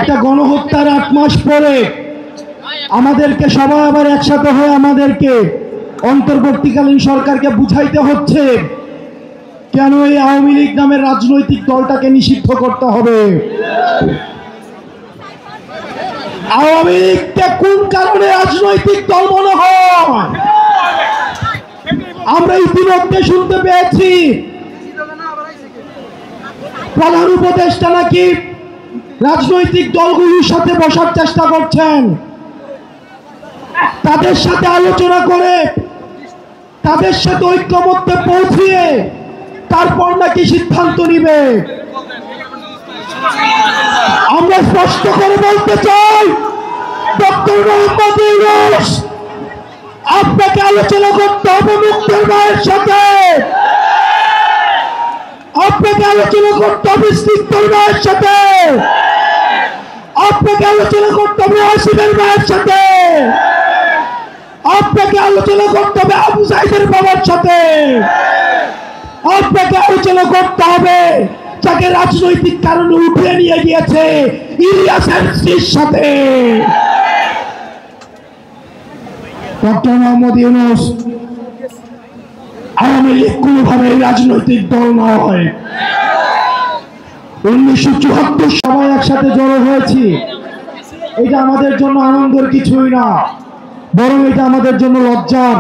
একটা গণহত্যার 8 মাস পরে আমাদেরকে সবাই আবার একসাথে হয়ে আমাদেরকে অন্তর্বর্তীকালীন সরকারকে বুঝাইতে হচ্ছে কেন এই আওয়ামী লীগ নামের রাজনৈতিক দলটাকে নিষিদ্ধ করতে হবে। আওয়ামী লীগকে কোন কারণে রাজনৈতিক দল মনে হয়? আমরা ইতিমধ্যে শুনতে পেয়েছি প্রধান উপদেষ্টা নাকি রাজনৈতিক দলগুলির সাথে বসার চেষ্টা করছেন, তাদের সাথে আলোচনা করে তাদের সাথে ঐক্যমত্যে পৌঁছিয়ে তারপর নাকি সিদ্ধান্ত নিবে। আমরা স্পষ্ট করে বলতে চাই, ডক্টর মোহাম্মদ ইউনূস, আপনাকে আলোচনা করতে হবে মুক্তির মায়ের সাথে, আপনাকে আলোচনা করতে হবে সিদ্ধার মায়ের সাথে, আপনাকে আলোচনা করতে হবে আসিফের মায়ের সাথে, আপনাকে আলোচনা করতে হবে আবু সাইদের বাবার সাথে, আপনাকে আলোচনা করতে হবে যাকে রাজনৈতিক কারণে উঠিয়ে নিয়ে গিয়েছে ইলিয়াসের স্ত্রীর সাথে। ডক্টর মোহাম্মদ ইউনূস, আওয়ামী লীগ কোনোভাবে রাজনৈতিক দল নয়। 1974 সবাই একসাথে জড়ো হয়েছি, এটা আমাদের জন্য আনন্দের কিছুই না, বরং এটা আমাদের জন্য লজ্জার।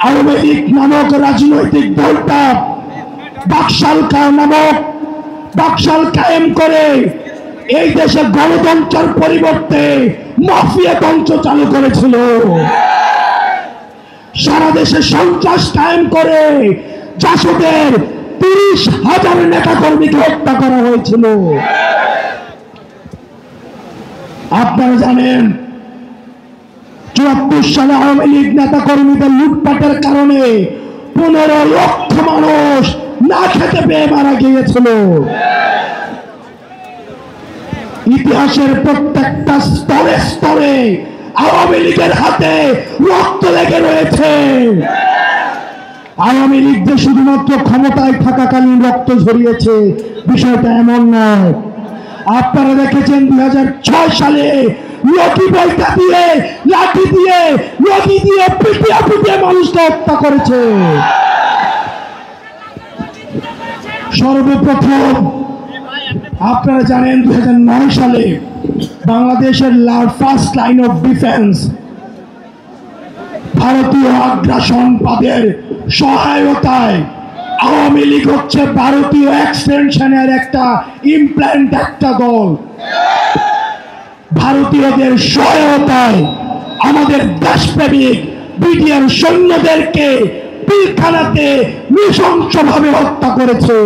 আওয়ামী লীগ নামক রাজনৈতিক দলটা বাকশাল কায়েম করে এই দেশে গণতন্ত্রের পরিবর্তে মাফিয়াতন্ত্র চালু করেছিল। সারা দেশে সন্ত্রাস কায়েম করে জাসদের 30,000 নেতা কর্মীকে হত্যা করা হয়েছিল। আপনারা জানেন 74 সালে আওয়ামী লীগ নেতা কর্মীদের লুটপাটের কারণে 15 লক্ষ মানুষ না খেতে পেয়ে মারা গিয়েছিল। ইতিহাসের প্রত্যেকটা স্তরে স্তরে আওয়ামী লীগের হাতে রক্ত লেগে রয়েছে। আওয়ামী লীগ যে শুধুমাত্র ক্ষমতায় থাকাকালীন রক্ত ঝরিয়েছে বিষয়টা এমন নয়। আপনারা দেখেছেন 2006 সালে লাঠি বলটা দিয়ে লাঠি দিয়ে নদী দিয়ে পিটিয়ে মানুষকে হত্যা করেছে। সর্বপ্রথম আপনারা জানেন 2009 সালে বাংলাদেশের ফার্স্ট লাইন অফ ডিফেন্স ভারতীয় আগ্রাসনবাদের সহায়তায় আওয়ামী লীগ হচ্ছে ভারতীয় এক্সটেনশনের একটা ইমপ্ল্যান্ট, একটা দল। ভারতীয়দের সহায়তায় আমাদের দেশপ্রেমিক বিডিআর সৈন্যদেরকে পিলখানাতে নৃশংসভাবে হত্যা করেছে।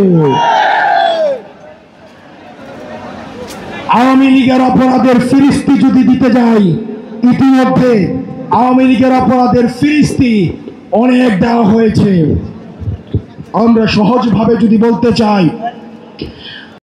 আওয়ামী লীগের অপরাধের ফিরিস্তি যদি দিতে যাই, ইতিমধ্যে আওয়ামী লীগের অপরাধের ফিরিস্তি অনেক দেওয়া হয়েছে। আমরা সহজভাবে যদি বলতে চাই,